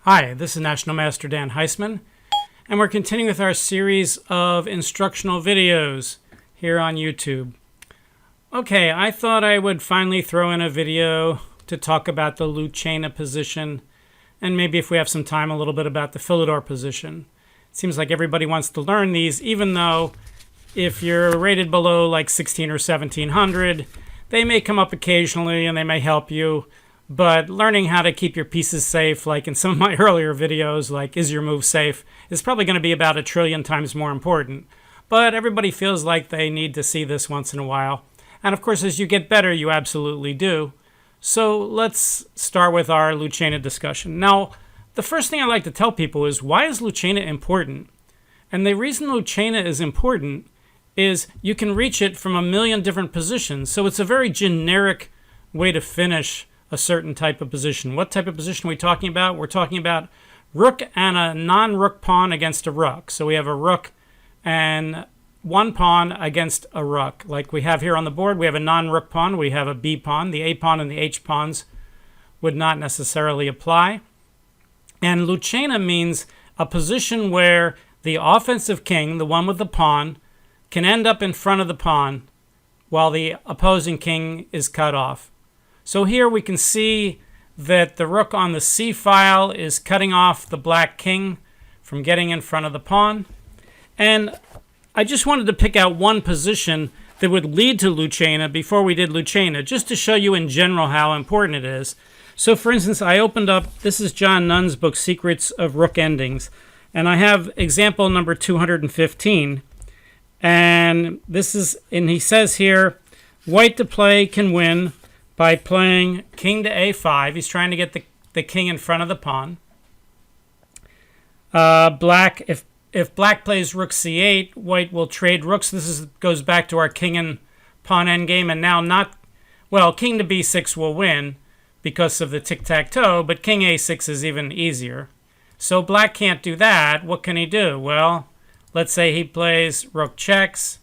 Hi, this is National Master Dan Heisman, and we're continuing with our series of instructional videos here on YouTube. Okay, I thought I would finally throw in a video to talk about the Lucena position, and maybe if we have some time, a little bit about the Philidor position. It seems like everybody wants to learn these, even though if you're rated below like 16 or 1700, they may come up occasionally and they may help you. But learning how to keep your pieces safe, like in some of my earlier videos, like is your move safe, is probably going to be about 1,000,000,000,000 times more important. But everybody feels like they need to see this once in a while. And of course, as you get better, you absolutely do. So let's start with our Lucena discussion. Now, the first thing I like to tell people is, why is Lucena important? And the reason Lucena is important is you can reach it from a million different positions. So it's a very generic way to finish a certain type of position. What type of position are we talking about? We're talking about rook and a non-rook pawn against a rook. So we have a rook and one pawn against a rook. Like we have here on the board, we have a non-rook pawn, we have a B pawn. The A pawn and the H pawns would not necessarily apply. And Lucena means a position where the offensive king, the one with the pawn, can end up in front of the pawn while the opposing king is cut off. So here we can see that the rook on the C file is cutting off the black king from getting in front of the pawn. And I just wanted to pick out one position that would lead to Lucena before we did Lucena, just to show you in general how important it is. So for instance, I opened up, this is John Nunn's book, Secrets of Rook Endings. And I have example number 215. And he says here, white to play can win by playing king to a5. He's trying to get the king in front of the pawn. Black, if black plays rook c8, white will trade rooks. This goes back to our king and pawn endgame, and now king to b6 will win because of the tic-tac-toe, but king a6 is even easier. So black can't do that. What can he do? Well, let's say he plays rook checks,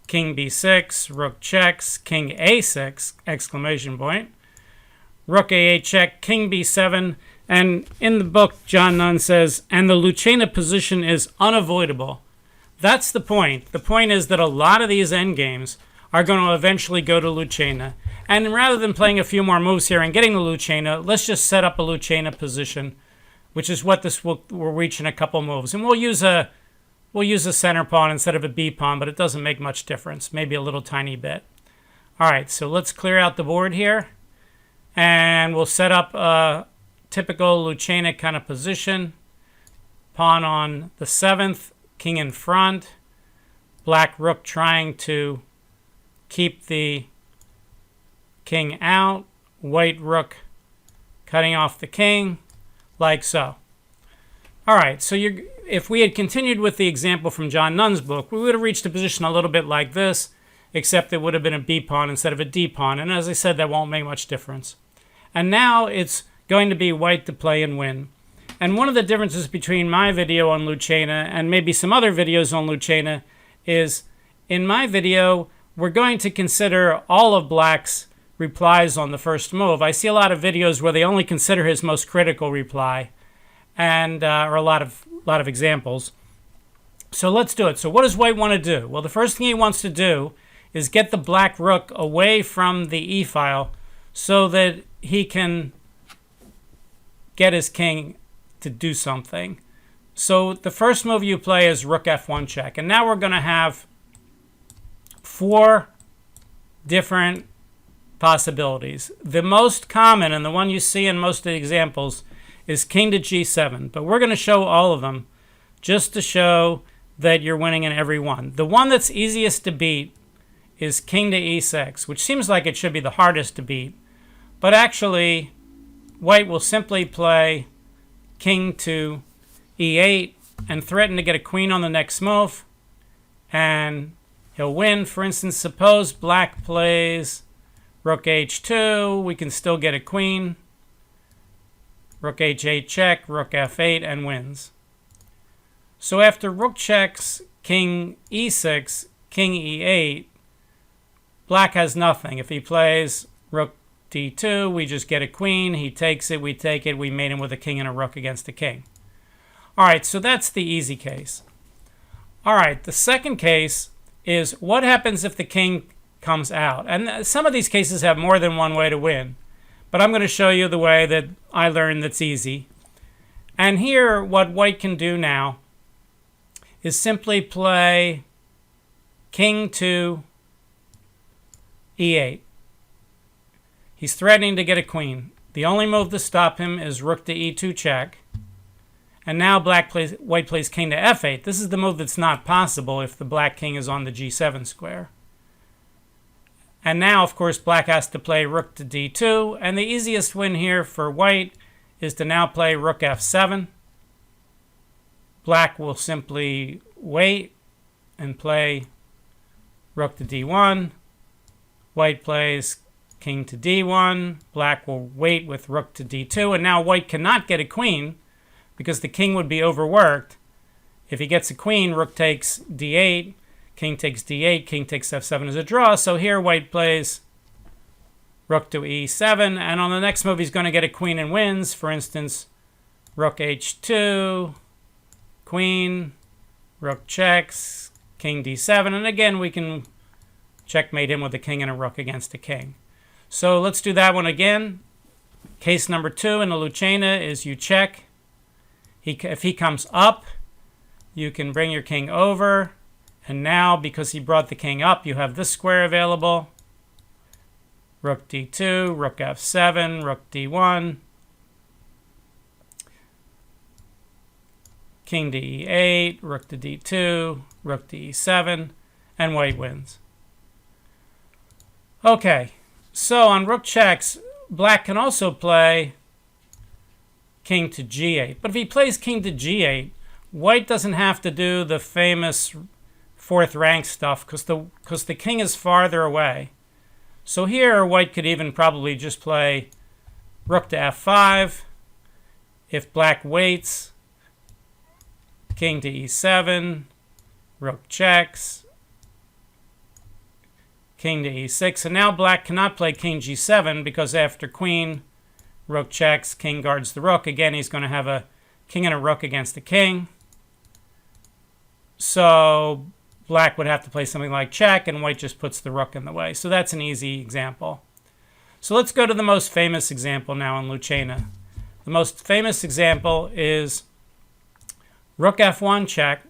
king b6, rook checks, king a6, exclamation point. Rook a8 check, king b7. And in the book, John Nunn says, and the Lucena position is unavoidable. That's the point. The point is that a lot of these endgames are going to eventually go to Lucena. And rather than playing a few more moves here and getting the Lucena, let's just set up a Lucena position, which is what this will reach in a couple moves. And we'll use a center pawn instead of a B pawn, but it doesn't make much difference, maybe a little tiny bit. All right, so let's clear out the board here, and we'll set up a typical Lucena kind of position. Pawn on the 7th, king in front, black rook trying to keep the king out, white rook cutting off the king, like so. All right, so if we had continued with the example from John Nunn's book, we would have reached a position a little bit like this, except it would have been a B pawn instead of a D pawn. And as I said, that won't make much difference. And now it's going to be white to play and win. And one of the differences between my video on Lucena and maybe some other videos on Lucena is, in my video, we're going to consider all of black's replies on the first move. I see a lot of videos where they only consider his most critical reply, and or a lot of examples. So let's do it. So what does white want to do? Well, the first thing he wants to do is get the black rook away from the E file so that he can get his king to do something. So the first move you play is rook f1 check. And now we're going to have 4 different possibilities. The most common, and the one you see in most of the examples, is king to g7, but we're going to show all of them just to show that you're winning in every one. The one that's easiest to beat is king to e6, which seems like it should be the hardest to beat, but actually white will simply play king to e8 and threaten to get a queen on the next move, and he'll win. For instance, suppose black plays rook h2, we can still get a queen. Rook h8 check, rook f8, and wins. So after rook checks, king e6, king e8, black has nothing. If he plays rook d2, we just get a queen. He takes it, we take it, we mate him with a king and a rook against a king. All right, so that's the easy case. All right, the second case is what happens if the king comes out? And some of these cases have more than one way to win, but I'm going to show you the way that I learned that's easy. And here, what white can do now is simply play king to e8. He's threatening to get a queen. The only move to stop him is rook to e2 check. And now white plays king to f8. This is the move that's not possible if the black king is on the g7 square. And now, of course, black has to play rook to d2. And the easiest win here for white is to now play rook f7. Black will simply wait and play rook to d1. White plays king to d1. Black will wait with rook to d2. And now white cannot get a queen because the king would be overworked. If he gets a queen, rook takes d8, king takes d8, king takes f7 as a draw. So here white plays rook to e7, and on the next move he's going to get a queen and wins. For instance, rook h2, queen, rook checks, king d7, and again we can checkmate him with a king and a rook against a king. So let's do that one again. Case number 2 in the Lucena is you check. If he comes up, you can bring your king over. And now, because he brought the king up, you have this square available. Rook d2, rook f7, rook d1. King to e8, rook to d2, rook to e7, and white wins. Okay, so on rook checks, black can also play king to g8. But if he plays king to g8, white doesn't have to do the famous fourth rank stuff because the king is farther away. So here, white could even probably just play rook to f5. If black waits, king to e7, rook checks, king to e6. And now black cannot play king g7 because after queen, rook checks, king guards the rook. Again, he's going to have a king and a rook against the king. So black would have to play something like check, and white just puts the rook in the way. So that's an easy example. So let's go to the most famous example now in Lucena. The most famous example is rook f1 check,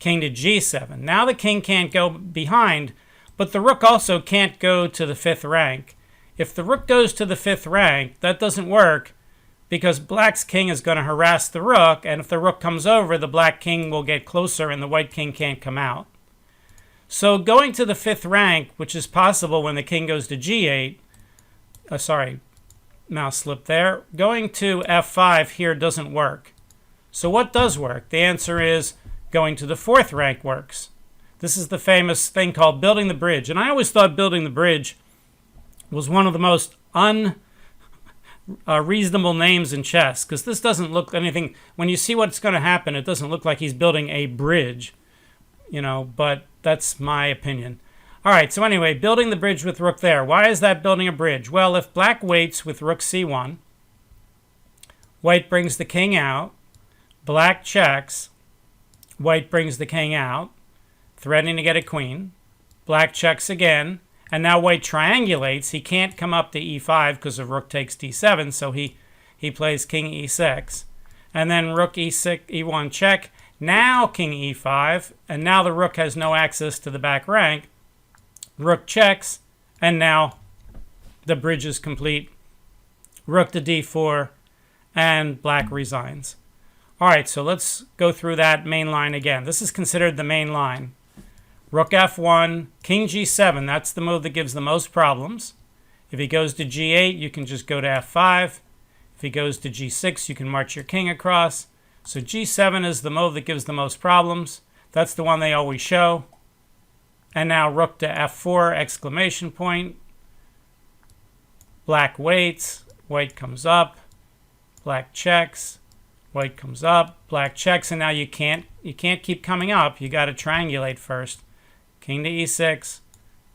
king to g7. Now the king can't go behind, but the rook also can't go to the 5th rank. If the rook goes to the 5th rank, that doesn't work because black's king is going to harass the rook, and if the rook comes over, the black king will get closer and the white king can't come out. So going to the 5th rank, which is possible when the king goes to g8, mouse slip there, going to f5 here doesn't work. So what does work? The answer is going to the 4th rank works. This is the famous thing called building the bridge, and I always thought building the bridge was one of the most unreasonable names in chess, because this doesn't look anything, when you see what's going to happen, it doesn't look like he's building a bridge, but that's my opinion. All right, so anyway, building the bridge with rook there. Why is that building a bridge? Well, if black waits with rook c1, white brings the king out, black checks, white brings the king out, threatening to get a queen, black checks again, and now white triangulates. He can't come up to e5 because of rook takes d7, so he plays king e6. And then rook e6, e1 check. Now king e5, and now the rook has no access to the back rank. Rook checks, and now the bridge is complete. Rook to d4, and black resigns. All right, so let's go through that main line again. This is considered the main line. Rook f1, king g7, that's the move that gives the most problems. If he goes to g8, you can just go to f5. If he goes to g6, you can march your king across. So g7 is the move that gives the most problems. That's the one they always show. And now rook to f4, exclamation point. Black waits, white comes up, black checks, white comes up, black checks, and now you can't keep coming up. You got to triangulate first. King to e6,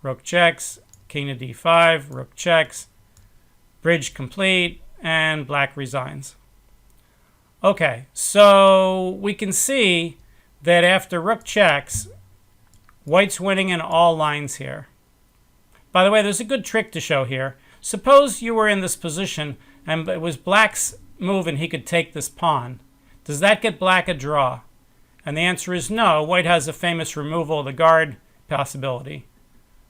rook checks, king to d5, rook checks, bridge complete, and black resigns. Okay, so we can see that after rook checks, white's winning in all lines here. By the way, there's a good trick to show here. Suppose you were in this position and it was black's move and he could take this pawn. Does that get black a draw? And the answer is no. White has a famous removal of the guard possibility.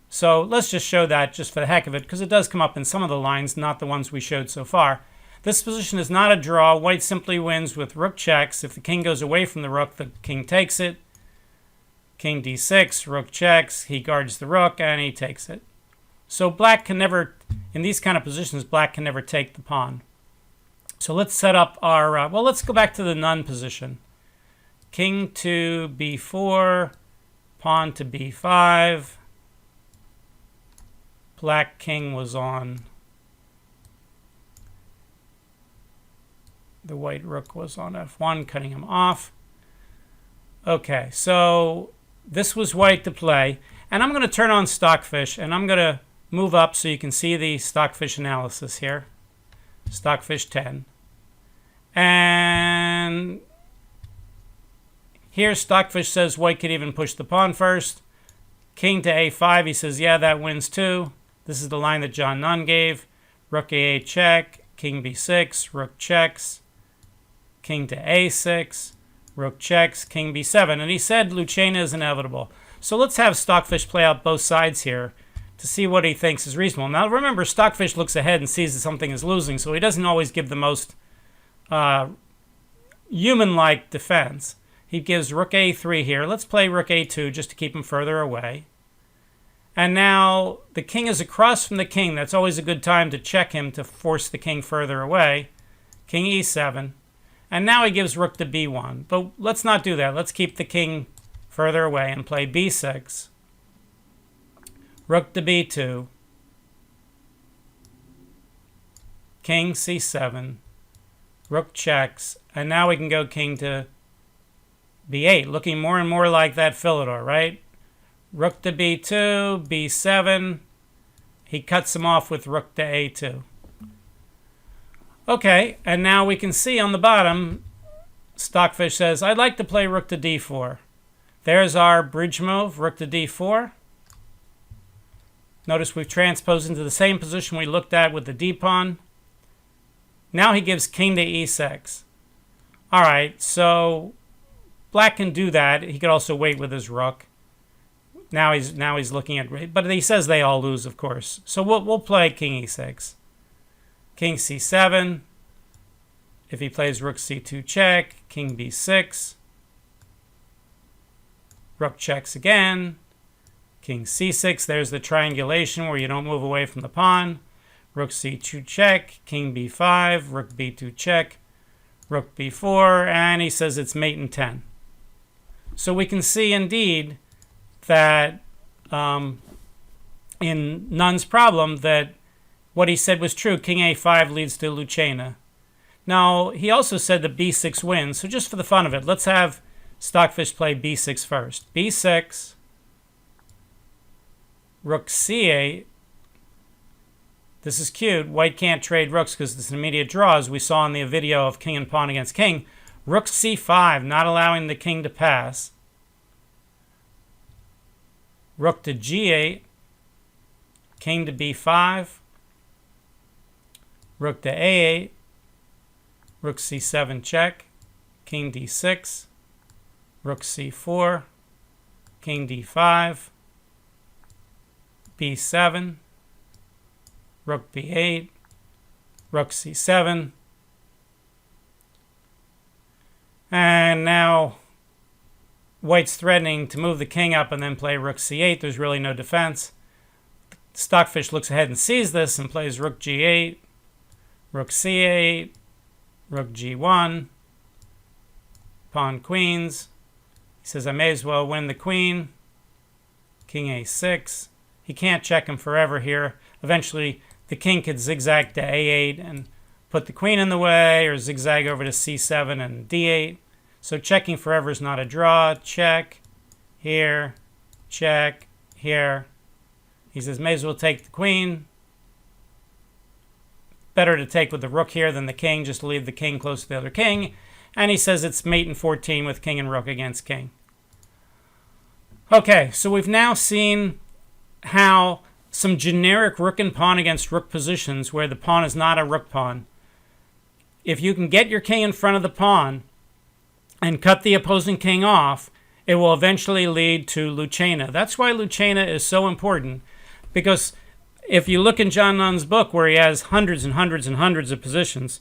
So let's just show that just for the heck of it, because it does come up in some of the lines, not the ones we showed so far. This position is not a draw. White simply wins with rook checks. If the king goes away from the rook, the king takes it. King d6, rook checks, he guards the rook, and he takes it. So black can never, in these kind of positions, black can never take the pawn. So let's set up our, well, let's go back to the none position. King to b4, pawn to b5. Black king was on. The white rook was on f1, cutting him off. Okay, so this was white to play. And I'm going to turn on Stockfish, and I'm going to move up so you can see the Stockfish analysis here. Stockfish 10. And here Stockfish says white could even push the pawn first. King to a5, he says, yeah, that wins too. This is the line that John Nunn gave. Rook a8 check, king b6, rook checks, king to a6, rook checks, king b7. And he said Lucena is inevitable. So let's have Stockfish play out both sides here to see what he thinks is reasonable. Now remember, Stockfish looks ahead and sees that something is losing, so he doesn't always give the most human-like defense. He gives rook a3 here. Let's play rook a2 just to keep him further away. And now the king is across from the king. That's always a good time to check him to force the king further away. King e7. And now he gives rook to b1. But let's not do that. Let's keep the king further away and play b6. Rook to b2. King c7. Rook checks. And now we can go king to b8, looking more and more like that Philidor, right? Rook to b2, b7. He cuts him off with rook to a2. Okay, and now we can see on the bottom, Stockfish says, I'd like to play rook to d4. There's our bridge move, rook to d4. Notice we've transposed into the same position we looked at with the d-pawn. Now he gives king to e6. All right, so black can do that. He could also wait with his rook. Now he's looking at, but he says they all lose, of course. So we'll play king e6. King c7. If he plays rook c2 check, king b6. Rook checks again. King c6. There's the triangulation where you don't move away from the pawn. Rook c2 check, king b5, rook b2 check, rook b4, and he says it's mate in 10. So we can see indeed that in Nunn's problem that what he said was true. King a5 leads to Lucena. Now, he also said that b6 wins. So just for the fun of it, let's have Stockfish play b6 first. b6, rook c8. This is cute. White can't trade rooks because it's an immediate draw, as we saw in the video of king and pawn against king. Rook c5, not allowing the king to pass. Rook to g8, king to b5, rook to a8, rook c7 check, king d6, rook c4, king d5, b7, rook b8, rook c7, and now White's threatening to move the king up and then play rook c8. There's really no defense. Stockfish looks ahead and sees this and plays rook g8, rook c8, rook g1, pawn queens. He says, I may as well win the queen. King a6. He can't check him forever here. Eventually, the king could zigzag to a8 and put the queen in the way, or zigzag over to c7 and d8. So checking forever is not a draw. Check, here, check, here. He says, may as well take the queen. Better to take with the rook here than the king, just to leave the king close to the other king. And he says it's mate in 14 with king and rook against king. Okay, so we've now seen how some generic rook and pawn against rook positions where the pawn is not a rook pawn. If you can get your king in front of the pawn and cut the opposing king off, it will eventually lead to Lucena. That's why Lucena is so important, because if you look in John Nunn's book where he has hundreds and hundreds and hundreds of positions,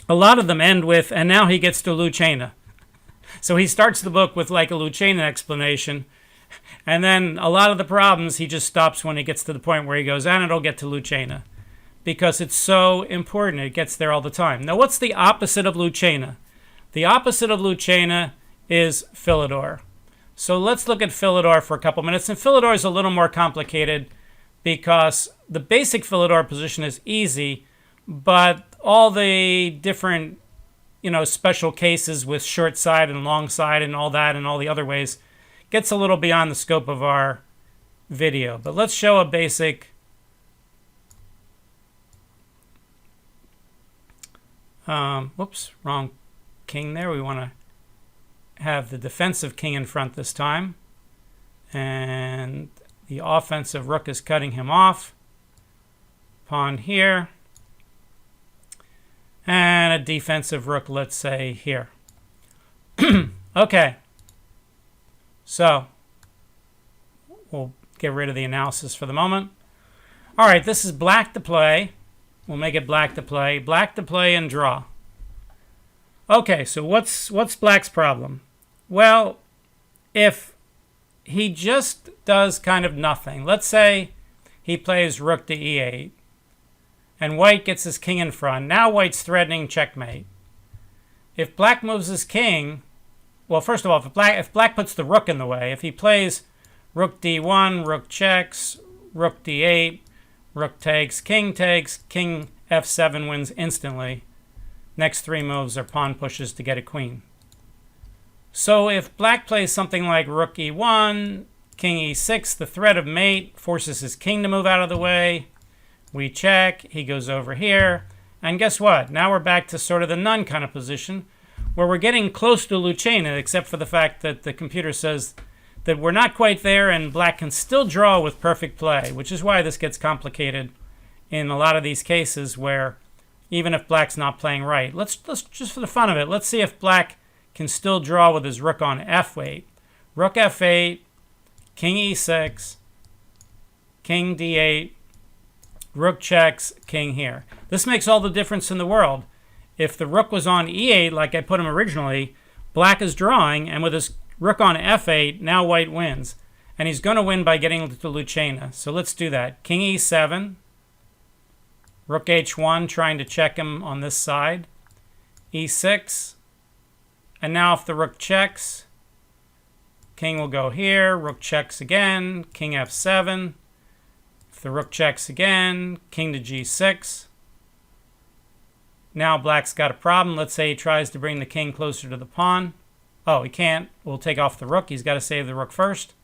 a lot of them end with, and now he gets to Lucena. So he starts the book with like a Lucena explanation, and then a lot of the problems he just stops when he gets to the point where he goes, and it'll get to Lucena, because it's so important. It gets there all the time. Now, what's the opposite of Lucena? The opposite of Lucena is Philidor. So let's look at Philidor for a couple minutes. And Philidor is a little more complicated because the basic Philidor position is easy, but all the different, special cases with short side and long side and all that and all the other ways gets a little beyond the scope of our video. But let's show a basic whoops, wrong king there. We want to have the defensive king in front this time. And the offensive rook is cutting him off. Pawn here. And a defensive rook, let's say, here. Okay. So, we'll get rid of the analysis for the moment. All right, this is black to play. We'll make it black to play. Black to play and draw. Okay, so what's black's problem? Well, if he just does kind of nothing. Let's say he plays rook to e8. And white gets his king in front. Now white's threatening checkmate. If black moves his king, well, first of all, if black puts the rook in the way, if he plays rook d1, rook checks, rook d8, rook takes, king f7 wins instantly. Next three moves are pawn pushes to get a queen. So if black plays something like rook e1, king e6, the threat of mate forces his king to move out of the way. We check, he goes over here, and guess what? Now we're back to sort of the none kind of position, where we're getting close to Lucena, except for the fact that the computer says that we're not quite there, and black can still draw with perfect play, which is why this gets complicated in a lot of these cases where even if black's not playing right. Let's just for the fun of it, let's see if black can still draw with his rook on f8. Rook f8, king e6, king d8, rook checks, king here. This makes all the difference in the world. If the rook was on e8, like I put him originally, black is drawing, and with his rook on f8, now white wins. And he's going to win by getting to Lucena. So let's do that. King e7, rook h1, trying to check him on this side, e6, and now if the rook checks, king will go here, rook checks again, king f7, if the rook checks again, king to g6. Now black's got a problem. Let's say he tries to bring the king closer to the pawn. Oh, he can't. We'll take off the rook. He's got to save the rook first.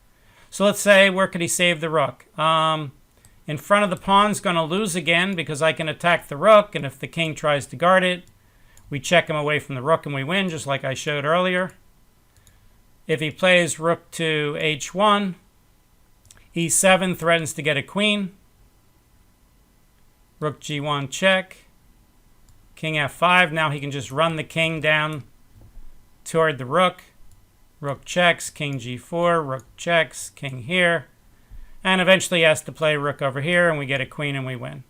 So let's say, where could he save the rook? In front of the pawn's going to lose again because I can attack the rook, and if the king tries to guard it, we check him away from the rook and we win, just like I showed earlier. If he plays rook to h1, e7 threatens to get a queen. Rook g1 check. King f5. Now he can just run the king down toward the rook. Rook checks, king g4, rook checks, king here. And eventually he has to play rook over here, and we get a queen and we win.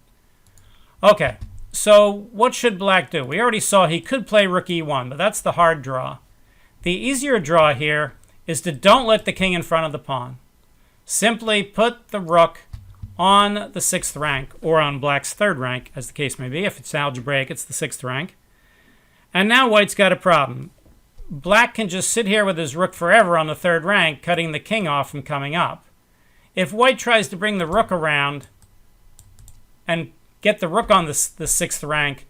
Okay, so what should black do? We already saw he could play rook e1, but that's the hard draw. The easier draw here is to don't let the king in front of the pawn. Simply put the rook on the 6th rank, or on black's 3rd rank, as the case may be. If it's algebraic, it's the 6th rank. And now white's got a problem. Black can just sit here with his rook forever on the 3rd rank, cutting the king off from coming up. If white tries to bring the rook around and get the rook on the 6th rank,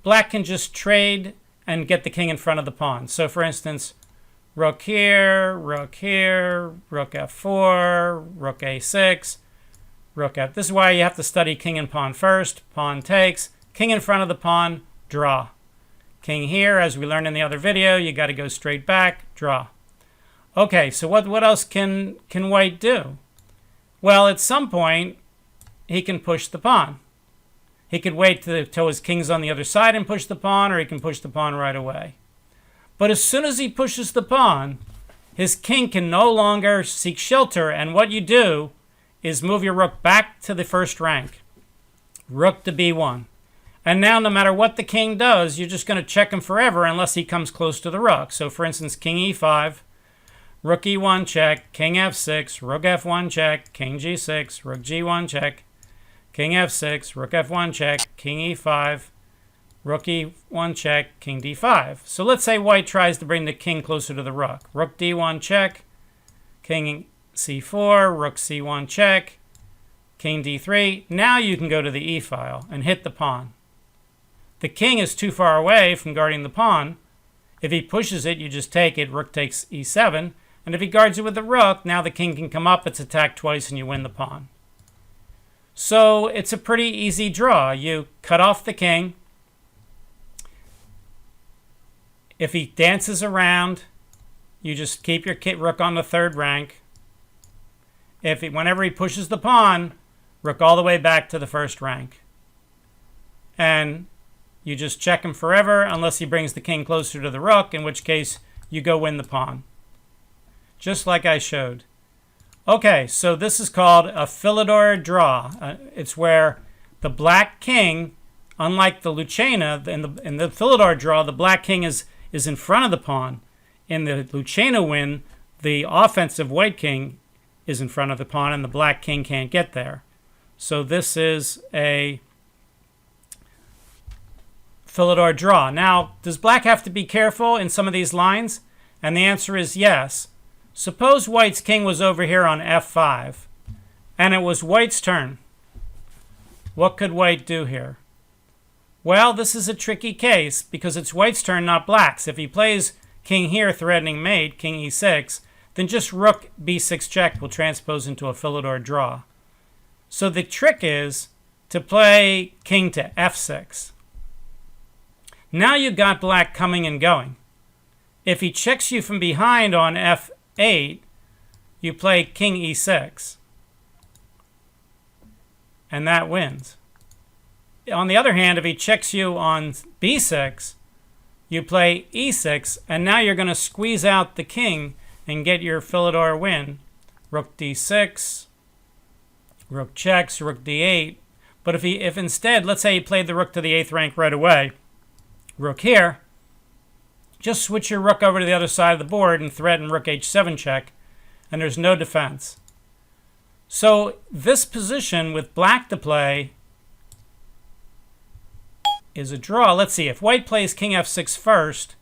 black can just trade and get the king in front of the pawn. So for instance, rook here, rook f4, rook a6, Rook F. This is why you have to study king and pawn first. Pawn takes. King in front of the pawn, draw. King here, as we learned in the other video, you got to go straight back, draw. Okay, so what else can white do? Well, at some point, he can push the pawn. He could wait till his king's on the other side and push the pawn, or he can push the pawn right away. But as soon as he pushes the pawn, his king can no longer seek shelter, and what you do is move your rook back to the first rank. Rook to b1. And now no matter what the king does, you're just going to check him forever unless he comes close to the rook. So for instance, king e5, rook e1 check, king f6, rook f1 check, king g6, rook g1 check, king f6, rook f1 check, king e5, rook e1 check, king d5. So let's say white tries to bring the king closer to the rook. Rook d1 check, king c4, rook c1 check, king d3. Now you can go to the e file and hit the pawn. The king is too far away from guarding the pawn. If he pushes it, you just take it. Rook takes e7. And if he guards it with the rook, now the king can come up. It's attacked twice and you win the pawn. So it's a pretty easy draw. You cut off the king. If he dances around, you just keep your rook on the third rank. Whenever he pushes the pawn, rook all the way back to the first rank. And you just check him forever unless he brings the king closer to the rook, in which case you go win the pawn. Just like I showed. Okay, so this is called a Philidor draw. It's where the black king, unlike the Lucena, in the Philidor draw, the black king is in front of the pawn. In the Lucena win, the offensive white king is in front of the pawn and the black king can't get there. So this is a Philidor draw. Now, does black have to be careful in some of these lines? And the answer is yes. Suppose white's king was over here on f5, and it was white's turn. What could white do here? Well, this is a tricky case because it's white's turn, not black's. If he plays king here, threatening mate, king e6, then just rook b6 check will transpose into a Philidor draw. So the trick is to play king to f6. Now you've got black coming and going. If he checks you from behind on f8, you play king e6. And that wins. On the other hand, if he checks you on b6, you play e6, and now you're going to squeeze out the king and get your Philidor win. Rook d6, rook checks, rook d8. But if instead, let's say he played the rook to the 8th rank right away, rook here, just switch your rook over to the other side of the board and threaten rook h7 check, and there's no defense. So this position with black to play is a draw. Let's see, if white plays king f6 first,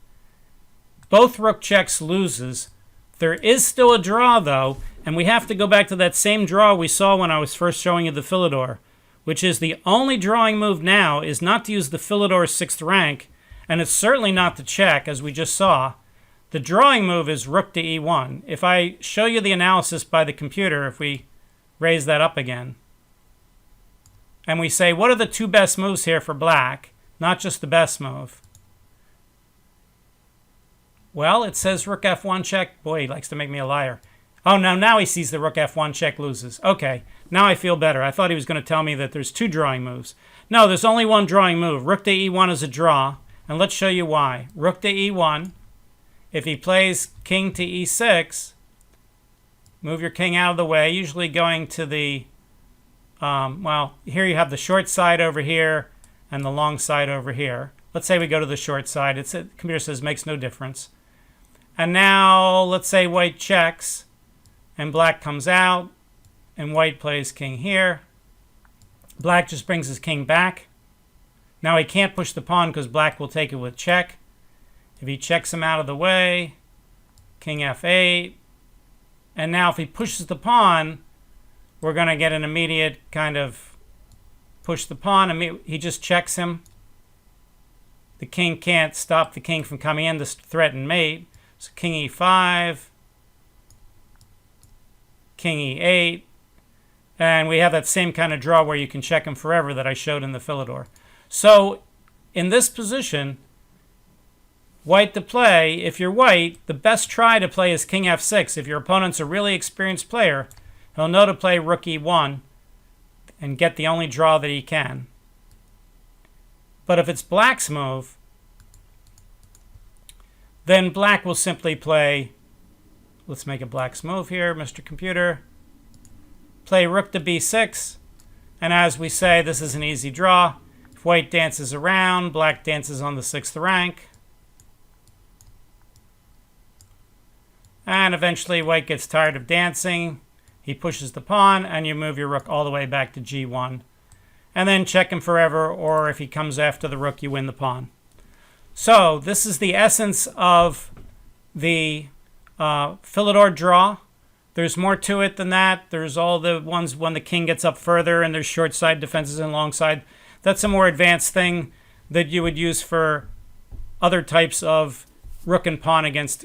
both rook checks loses. There is still a draw though, and we have to go back to that same draw we saw when I was first showing you the Philidor, which is the only drawing move now is not to use the Philidor 6th rank, and it's certainly not to check, as we just saw. The drawing move is rook to e1. If I show you the analysis by the computer, if we raise that up again, and we say, what are the two best moves here for black? Not just the best move. Well, it says rook f1 check. Boy, he likes to make me a liar. Oh, no, now he sees the rook f1 check loses. Okay, now I feel better. I thought he was going to tell me that there's two drawing moves. No, there's only one drawing move. Rook to e1 is a draw. And let's show you why. Rook to e1. If he plays king to e6, move your king out of the way, usually going to the, well, here you have the short side over here and the long side over here. Let's say we go to the short side. The computer says makes no difference. And now let's say white checks and black comes out and white plays king here. Black just brings his king back. Now he can't push the pawn because black will take it with check. If he checks him out of the way, king f8. And now if he pushes the pawn, we're going to get an immediate kind of push the pawn. He just checks him. The king can't stop the king from coming in to threaten mate. So king e5, king e8. And we have that same kind of draw where you can check him forever that I showed in the Philidor. So in this position, white to play, if you're white, the best try to play is king f6. If your opponent's a really experienced player, he'll know to play rook e1 and get the only draw that he can. But if it's black's move, then black will simply play, let's make a black's move here, Mr. Computer. Play rook to b6, and as we say, this is an easy draw. If white dances around, black dances on the 6th rank. And eventually white gets tired of dancing. He pushes the pawn, and you move your rook all the way back to g1. And then check him forever, or if he comes after the rook, you win the pawn. So this is the essence of the Philidor draw. There's more to it than that. There's all the ones when the king gets up further, and there's short side defenses and long side. That's a more advanced thing that you would use for other types of rook and pawn against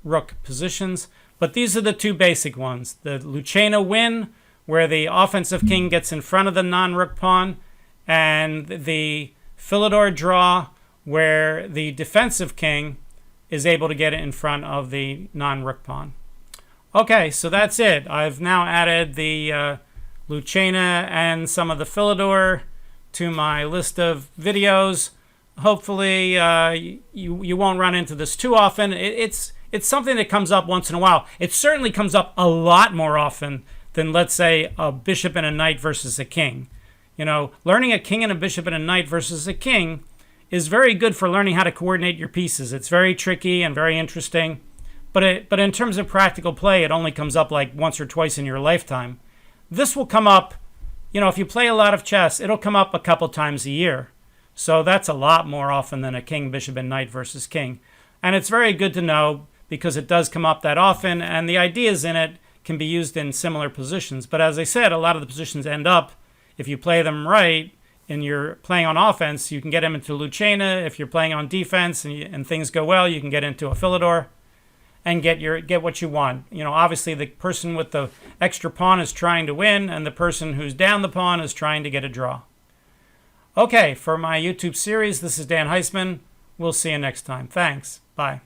rook positions. But these are the two basic ones. The Lucena win, where the offensive king gets in front of the non-rook pawn, and the Philidor draw, where the defensive king is able to get it in front of the non-rook pawn. Okay, so that's it. I've now added the Lucena and some of the Philidor to my list of videos. Hopefully you won't run into this too often. It's something that comes up once in a while. It certainly comes up a lot more often than, let's say, a bishop and a knight versus a king. You know, learning a king and a bishop and a knight versus a king is very good for learning how to coordinate your pieces. It's very tricky and very interesting. But in terms of practical play, it only comes up like once or twice in your lifetime. This will come up, you know, if you play a lot of chess, it'll come up a couple times a year. So that's a lot more often than a king, bishop, and knight versus king. And it's very good to know because it does come up that often, and the ideas in it can be used in similar positions. But as I said, a lot of the positions end up, if you play them right, and you're playing on offense, you can get them into Lucena. If you're playing on defense and things go well, you can get into a Philidor and get what you want. You know, obviously the person with the extra pawn is trying to win, and the person who's down the pawn is trying to get a draw. Okay, for my YouTube series, this is Dan Heisman. We'll see you next time. Thanks. Bye.